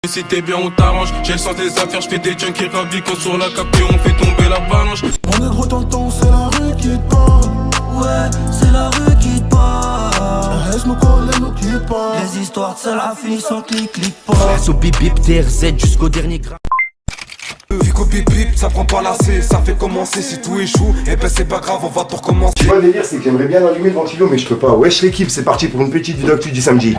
Si t'es bien on t'arrange, j'ai le sens des affaires, j'fais des junkies ravicots sur la cape et on fait tomber la balance. On est gros tonton, c'est la rue qui te parle. Ouais, c'est la rue qui te parle. Laisse nous coller, nous quitte pas. Les histoires de la finissent en clic pas. Reste au bip bip TRZ jusqu'au dernier grain. Vu qu'au bip bip, ça prend pas l'assez, ça fait commencer. Si tout échoue, et ben c'est pas grave, on va tout recommencer. Tu vois le délire, c'est que j'aimerais bien allumer le ventilo, mais je peux pas. Wesh l'équipe, c'est parti pour une petite vidéo actu du samedi.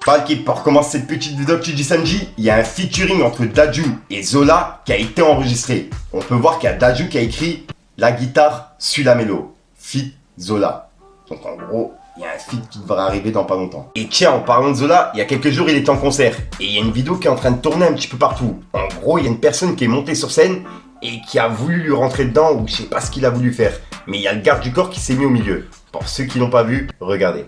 Pas l'équipe, pour commencer cette petite vidéo actu du samedi, il y a un featuring entre Dadju et Zola qui a été enregistré. On peut voir qu'il y a Dadju qui a écrit la guitare suit la mélo, feat Zola. Donc en gros, il y a un feat qui devrait arriver dans pas longtemps. Et tiens, en parlant de Zola, il y a quelques jours il était en concert. Et il y a une vidéo qui est en train de tourner un petit peu partout. En gros, il y a une personne qui est montée sur scène et qui a voulu lui rentrer dedans, ou je sais pas ce qu'il a voulu faire. Mais il y a le garde du corps qui s'est mis au milieu. Pour ceux qui l'ont pas vu, regardez.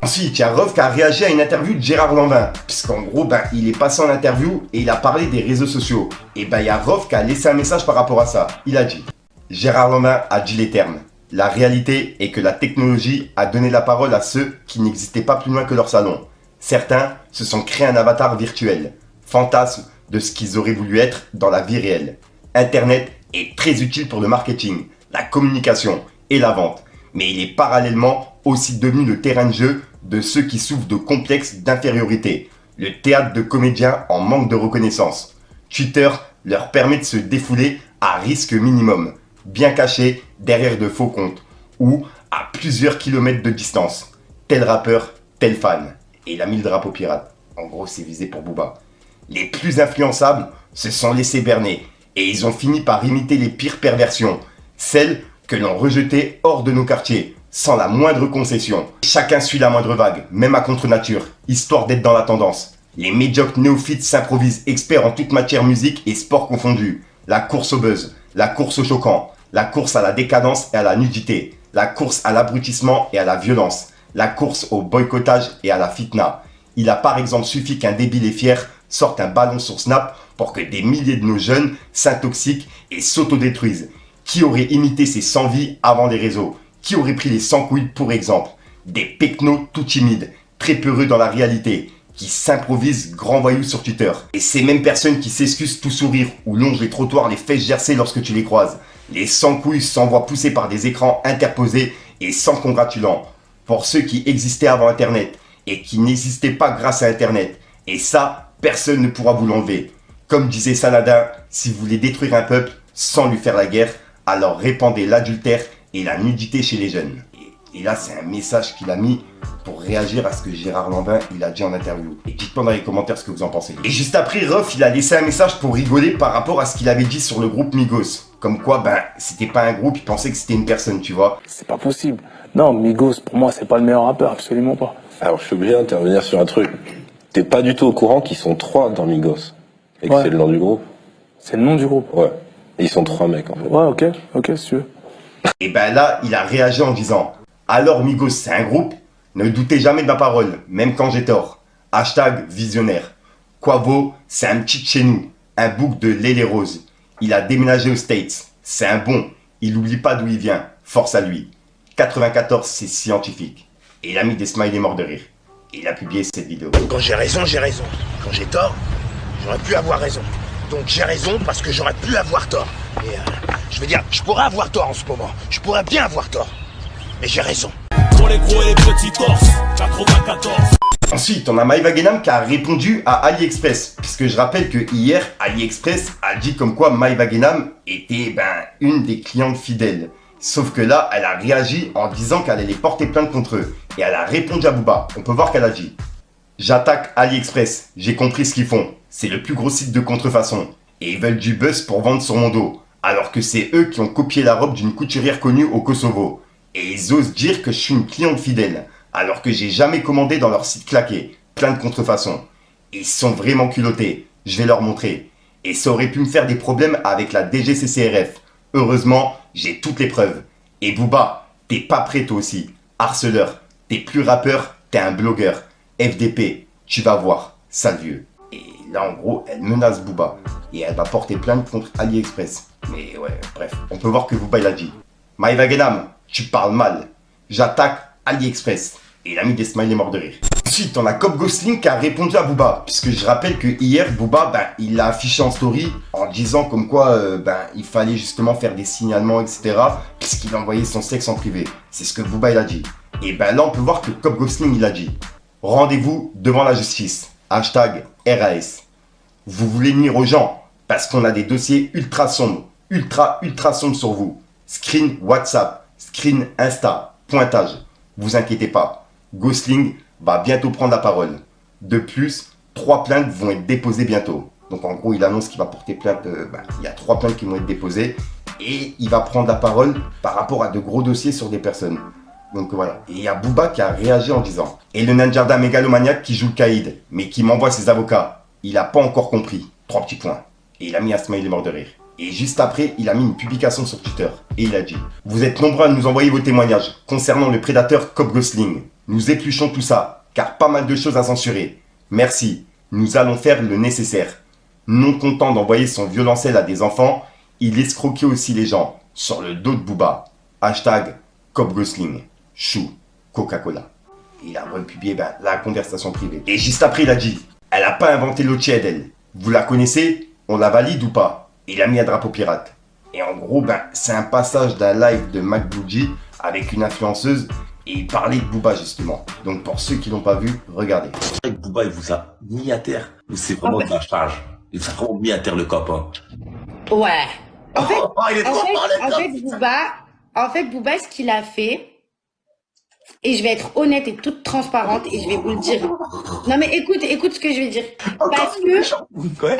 Ensuite, il y a Rof qui a réagi à une interview de Gérard Lanvin. Puisqu'en gros, il est passé en interview et il a parlé des réseaux sociaux. Et il y a Rof qui a laissé un message par rapport à ça. Il a dit: Gérard Lanvin a dit les termes. La réalité est que la technologie a donné la parole à ceux qui n'existaient pas plus loin que leur salon. Certains se sont créés un avatar virtuel, fantasme de ce qu'ils auraient voulu être dans la vie réelle. Internet est très utile pour le marketing, la communication et la vente. Mais il est parallèlement aussi devenu le terrain de jeu de ceux qui souffrent de complexes d'infériorité, le théâtre de comédiens en manque de reconnaissance. Twitter leur permet de se défouler à risque minimum, bien cachés derrière de faux comptes, ou à plusieurs kilomètres de distance. Tel rappeur, tel fan. Et il a mis le drapeau pirate. En gros, c'est visé pour Booba. Les plus influençables se sont laissés berner, et ils ont fini par imiter les pires perversions, celles que l'on rejetait hors de nos quartiers, sans la moindre concession. Chacun suit la moindre vague, même à contre-nature, histoire d'être dans la tendance. Les médiocres néophytes s'improvisent experts en toute matière, musique et sport confondus. La course au buzz, la course au choquant, la course à la décadence et à la nudité, la course à l'abrutissement et à la violence, la course au boycottage et à la fitna. Il a par exemple suffi qu'un débile et fier sorte un ballon sur Snap pour que des milliers de nos jeunes s'intoxiquent et s'autodétruisent. Qui aurait imité ces 100 vies avant les réseaux? Qui aurait pris les 100 couilles pour exemple? Des pecnos tout timides, très peureux dans la réalité, qui s'improvisent grands voyous sur Twitter. Et ces mêmes personnes qui s'excusent tout sourire ou longent les trottoirs les fesses gercées lorsque tu les croises. Les 100 couilles s'envoient pousser par des écrans interposés et sans congratulant. Pour ceux qui existaient avant Internet et qui n'existaient pas grâce à Internet. Et ça, personne ne pourra vous l'enlever. Comme disait Saladin, si vous voulez détruire un peuple sans lui faire la guerre, alors répandez l'adultère et la nudité chez les jeunes. Et là, c'est un message qu'il a mis pour réagir à ce que Gérard Lanvin il a dit en interview. Et dites-moi dans les commentaires ce que vous en pensez. Et juste après, Ruff, il a laissé un message pour rigoler par rapport à ce qu'il avait dit sur le groupe Migos. Comme quoi, c'était pas un groupe, il pensait que c'était une personne, tu vois. C'est pas possible. Non, Migos, pour moi, c'est pas le meilleur rappeur, absolument pas. Alors, je suis obligé d'intervenir sur un truc. T'es pas du tout au courant qu'ils sont 3 dans Migos. Et que c'est le nom du groupe. C'est le nom du groupe. Ouais. Et ils sont 3 mecs, en fait. Ouais, ok, si tu veux. Et là, il a réagi en disant: alors Migos, c'est un groupe? Ne doutez jamais de ma parole, même quand j'ai tort. Hashtag visionnaire. Quavo, c'est un petit de chez nous, un bouc de Lélé Rose. Il a déménagé aux States. C'est un bon. Il n'oublie pas d'où il vient. Force à lui. 94, c'est scientifique. Et il a mis des smileys morts de rire. Et il a publié cette vidéo. Quand j'ai raison, j'ai raison. Quand j'ai tort, j'aurais pu avoir raison. Donc j'ai raison parce que j'aurais pu avoir tort. Et je veux dire, je pourrais avoir tort en ce moment. Je pourrais bien avoir tort. Mais j'ai raison. Pour les gros et les petits torses, 94. Ensuite, on a Maïva Guénam qui a répondu à AliExpress. Puisque je rappelle que hier, AliExpress a dit comme quoi Maïva Guénam était une des clientes fidèles. Sauf que là, elle a réagi en disant qu'elle allait porter plainte contre eux. Et elle a répondu à Booba. On peut voir qu'elle a dit: j'attaque AliExpress, j'ai compris ce qu'ils font. C'est le plus gros site de contrefaçon. Et ils veulent du buzz pour vendre sur mon dos. Alors que c'est eux qui ont copié la robe d'une couturière connue au Kosovo. Et ils osent dire que je suis une cliente fidèle. Alors que j'ai jamais commandé dans leur site claqué. Plein de contrefaçons. Ils sont vraiment culottés. Je vais leur montrer. Et ça aurait pu me faire des problèmes avec la DGCCRF. Heureusement, j'ai toutes les preuves. Et Booba, t'es pas prêt toi aussi. Harceleur, t'es plus rappeur, t'es un blogueur. FDP, tu vas voir, sale vieux. Et là en gros, elle menace Booba. et elle va porter plainte contre AliExpress. Mais ouais, bref, on peut voir que Booba il a dit Maïva Genam, tu parles mal. J'attaque AliExpress. Et il a mis des smileys morts de rire. Ensuite, on a Cobb Gosling qui a répondu à Booba. Puisque je rappelle que hier, Booba, il l'a affiché en story en disant comme quoi il fallait justement faire des signalements, etc. Puisqu'il envoyait son sexe en privé. C'est ce que Booba il a dit. Et là, on peut voir que Cobb Gosling il a dit rendez-vous devant la justice. Hashtag RAS. Vous voulez nuire aux gens parce qu'on a des dossiers ultra sombres. Ultra sombres sur vous. Screen WhatsApp. Screen Insta. Pointage. Vous inquiétez pas. Gosling va bientôt prendre la parole. De plus, 3 plaintes vont être déposées bientôt. Donc en gros, il annonce qu'il va porter plainte. Il y a 3 plaintes qui vont être déposées. Et il va prendre la parole par rapport à de gros dossiers sur des personnes. Donc voilà. Et il y a Booba qui a réagi en disant et le Nanjarda mégalomaniaque qui joue le caïd, mais qui m'envoie ses avocats. Il n'a pas encore compris. 3 petits points. Et il a mis un smiley mort de rire. Et juste après, il a mis une publication sur Twitter. Et il a dit vous êtes nombreux à nous envoyer vos témoignages concernant le prédateur Cobb Gosling. Nous épluchons tout ça, car pas mal de choses à censurer. Merci. Nous allons faire le nécessaire. Non content d'envoyer son violoncelle à des enfants, il escroquait aussi les gens. Sur le dos de Booba. Hashtag Cobb Gosling. Chou. Coca-Cola. Il a republié la conversation privée. Et juste après, il a dit elle n'a pas inventé l'eau tiède, elle. Vous la connaissez? On la valide ou pas? Il a mis un drapeau pirate. Et en gros, c'est un passage d'un live de MacBougie avec une influenceuse et il parlait de Booba justement. Donc pour ceux qui l'ont pas vu, regardez. Booba, il vous a mis à terre. C'est vraiment de la charge. Il vous a vraiment mis à terre le cop. Hein. Ouais. En fait, Booba, ce qu'il a fait, et je vais être honnête et toute transparente et je vais vous le dire. Non mais écoute ce que je vais dire. Parce que...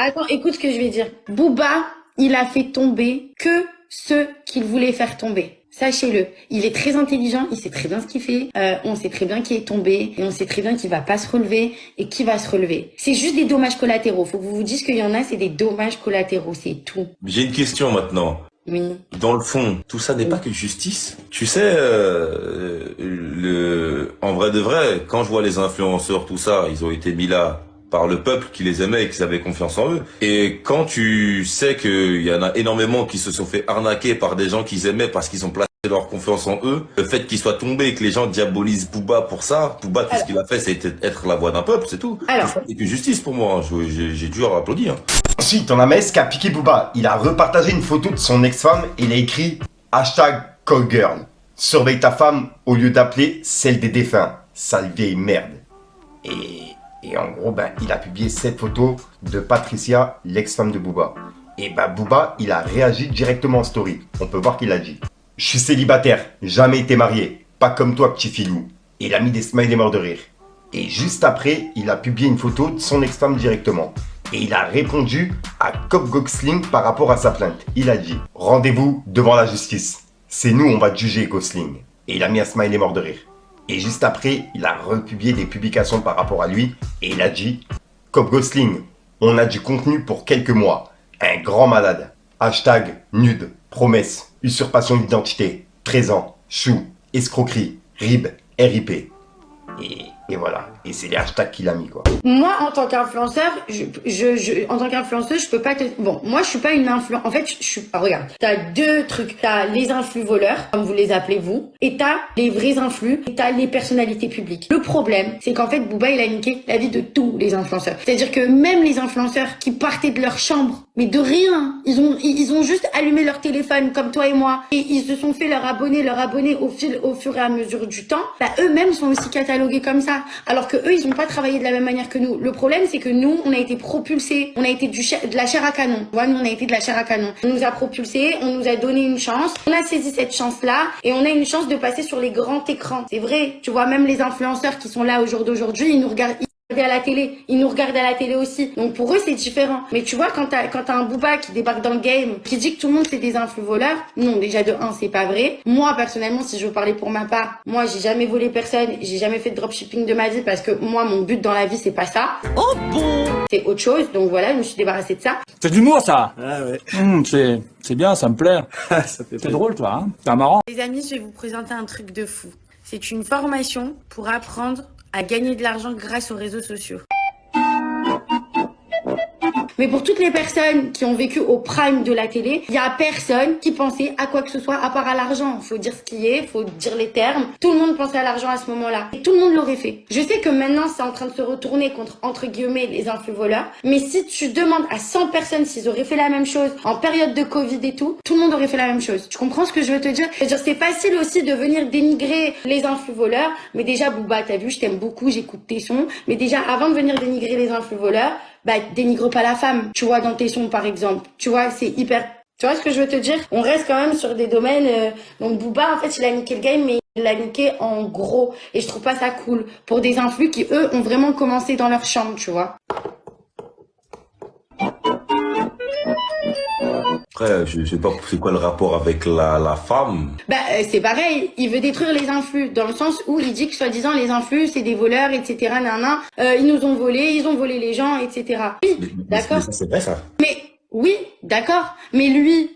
Attends, écoute ce que je vais dire. Booba, il a fait tomber que ceux qu'il voulait faire tomber. Sachez-le, il est très intelligent, il sait très bien ce qu'il fait, on sait très bien qui est tombé, et on sait très bien qu'il va pas se relever, et qui va se relever. C'est juste des dommages collatéraux, faut que vous vous disiez qu'il y en a, c'est des dommages collatéraux, c'est tout. J'ai une question maintenant. Oui. Dans le fond, tout ça n'est pas que justice. Tu sais, en vrai de vrai, quand je vois les influenceurs, tout ça, ils ont été mis là par le peuple qui les aimait et qui avait confiance en eux. Et quand tu sais qu'il y en a énormément qui se sont fait arnaquer par des gens qu'ils aimaient parce qu'ils ont placé leur confiance en eux, le fait qu'ils soient tombés et que les gens diabolisent Booba pour ça, Booba, tout ce qu'il a fait, c'est être la voix d'un peuple, c'est tout. C'est que justice pour moi, j'ai dû applaudir. Ensuite, on a Maes qui a piqué Booba. Il a repartagé une photo de son ex-femme et il a écrit hashtag callgirl. Surveille ta femme au lieu d'appeler celle des défunts. Sale vieille merde. Et en gros, il a publié cette photo de Patricia, l'ex-femme de Booba. Et Booba, il a réagi directement en story. On peut voir qu'il a dit je suis célibataire, jamais été marié, pas comme toi petit filou. Et il a mis des smileys morts de rire. Et juste après, il a publié une photo de son ex-femme directement. Et il a répondu à Cobb Gosling par rapport à sa plainte. Il a dit rendez-vous devant la justice. C'est nous, on va te juger Gosling. Et il a mis un smiley mort de rire. Et juste après, il a republié des publications par rapport à lui. Et il a dit Cobb Gosling, on a du contenu pour quelques mois. Un grand malade. Hashtag nude, promesse, usurpation d'identité, 13 ans, chou, escroquerie, RIB, RIP. Et voilà. Et c'est les hashtags qu'il a mis, quoi. Moi, en tant qu'influenceur, en tant qu'influenceuse, je peux pas te... Bon, moi, je suis pas une influenceuse. En fait, je suis... regarde, t'as 2 trucs. T'as les influx voleurs, comme vous les appelez vous, et t'as les vrais influx, et t'as les personnalités publiques. Le problème, c'est qu'en fait, Booba, il a niqué la vie de tous les influenceurs. C'est-à-dire que même les influenceurs qui partaient de leur chambre, mais de rien, ils ont juste allumé leur téléphone, comme toi et moi, et ils se sont fait leur abonner au fur et à mesure du temps, eux-mêmes sont aussi catalogués comme ça. Alors que eux, ils n'ont pas travaillé de la même manière que nous. Le problème, c'est que nous, on a été propulsés, on a été de la chair à canon. Tu vois, nous, on a été de la chair à canon. On nous a propulsés, on nous a donné une chance. On a saisi cette chance-là et on a une chance de passer sur les grands écrans. C'est vrai, tu vois, même les influenceurs qui sont là au jour d'aujourd'hui, ils nous regardent à la télé, ils nous regardent à la télé aussi. Donc pour eux c'est différent. Mais tu vois quand t'as un Booba qui débarque dans le game, qui dit que tout le monde c'est des influx voleurs, non déjà de 1 c'est pas vrai. Moi personnellement si je veux parler pour ma part, moi j'ai jamais volé personne, j'ai jamais fait de dropshipping de ma vie parce que moi mon but dans la vie c'est pas ça. Oh bon, c'est autre chose. Donc voilà, je me suis débarrassée de ça. C'est de l'humour ça. Ah ouais. C'est bien, ça me plaît. C'est drôle toi, hein. C'est marrant. Les amis, je vais vous présenter un truc de fou. C'est une formation pour apprendre à gagner de l'argent grâce aux réseaux sociaux. Mais pour toutes les personnes qui ont vécu au prime de la télé, il y a personne qui pensait à quoi que ce soit à part à l'argent. Faut dire ce qui est, faut dire les termes. Tout le monde pensait à l'argent à ce moment-là. Et tout le monde l'aurait fait. Je sais que maintenant, c'est en train de se retourner contre, entre guillemets, les influx-voleurs. Mais si tu demandes à 100 personnes s'ils auraient fait la même chose en période de Covid et tout le monde aurait fait la même chose. Tu comprends ce que je veux te dire? C'est-à-dire, c'est facile aussi de venir dénigrer les influx-voleurs. Mais déjà, Booba, t'as vu, je t'aime beaucoup, j'écoute tes sons. Mais déjà, avant de venir dénigrer les influx-voleurs, bah, dénigre pas la femme. Tu vois, dans tes sons, par exemple. Tu vois, c'est hyper... Tu vois ce que je veux te dire? On reste quand même sur des domaines... Donc, Booba, en fait, il a niqué le game, mais il l'a niqué en gros. Et je trouve pas ça cool. Pour des influx qui, eux, ont vraiment commencé dans leur chambre, tu vois. Après, je sais pas c'est quoi le rapport avec la femme. Bah, c'est pareil. Il veut détruire les influx. Dans le sens où il dit que, soi-disant, les influx, c'est des voleurs, etc. Ils nous ont volé, ils ont volé les gens, etc. Oui, d'accord. Mais ça, c'est vrai, ça. Mais... Oui, d'accord. Mais lui,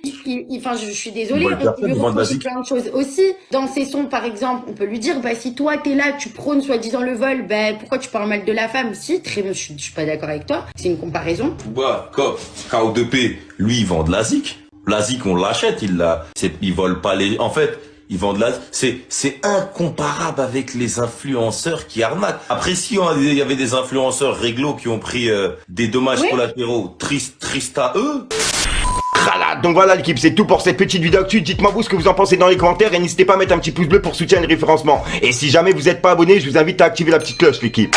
enfin, je suis désolée, on peut lui reprocher plein de choses aussi. Dans ses sons, par exemple, on peut lui dire, bah, si toi, t'es là, tu prônes soi-disant le vol, bah, pourquoi tu parles mal de la femme? Si, très bien, je suis pas d'accord avec toi. C'est une comparaison. Booba, KO2P, lui, il vend de la zik. La zik, on l'achète, il vole pas les, en fait, ils vendent c'est incomparable avec les influenceurs qui arnaquent. Après, si il y avait des influenceurs réglo qui ont pris des dommages collatéraux, triste à eux. Voilà, donc voilà l'équipe, c'est tout pour cette petite vidéo actu. Dites-moi vous ce que vous en pensez dans les commentaires et n'hésitez pas à mettre un petit pouce bleu pour soutenir le référencement. Et si jamais vous n'êtes pas abonné, je vous invite à activer la petite cloche l'équipe.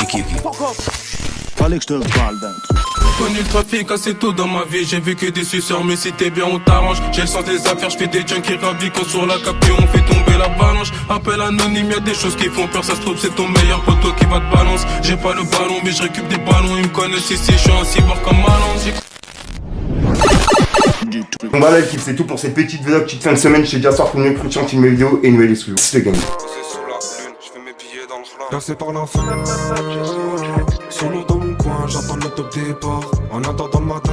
Fallait que je te parle d'un truc. Connu le trafic assez tôt dans ma vie, j'ai vu que des suceurs, mais si t'es bien on t'arrange. J'ai le sens des affaires, j'fais des junkies rabicots sur la cape et on fait tomber la balance. Appel anonyme, y'a des choses qui font peur, ça se trouve c'est ton meilleur poteau qui va te balance. J'ai pas le ballon mais je récupère des ballons, ils me connaissent ici, je suis un cyborg comme Malance. Donc voilà l'équipe, c'est tout pour cette petite vidéo petite fin de semaine. Je t'ai dit à soir pour une nouvelle production, une nouvelle vidéo et une nouvelle exclusive. C'est le game. Percé par la fin, solo dans mon coin, j'attends le top départ. En attendant le matin,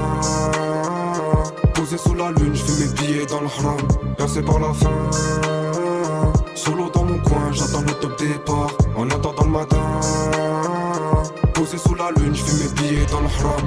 posé sous la lune, j'fais mes billets dans le haram. Percé par la fin, solo dans mon coin, j'attends le top départ. En attendant le matin, posé sous la lune, j'fais mes billets dans le haram.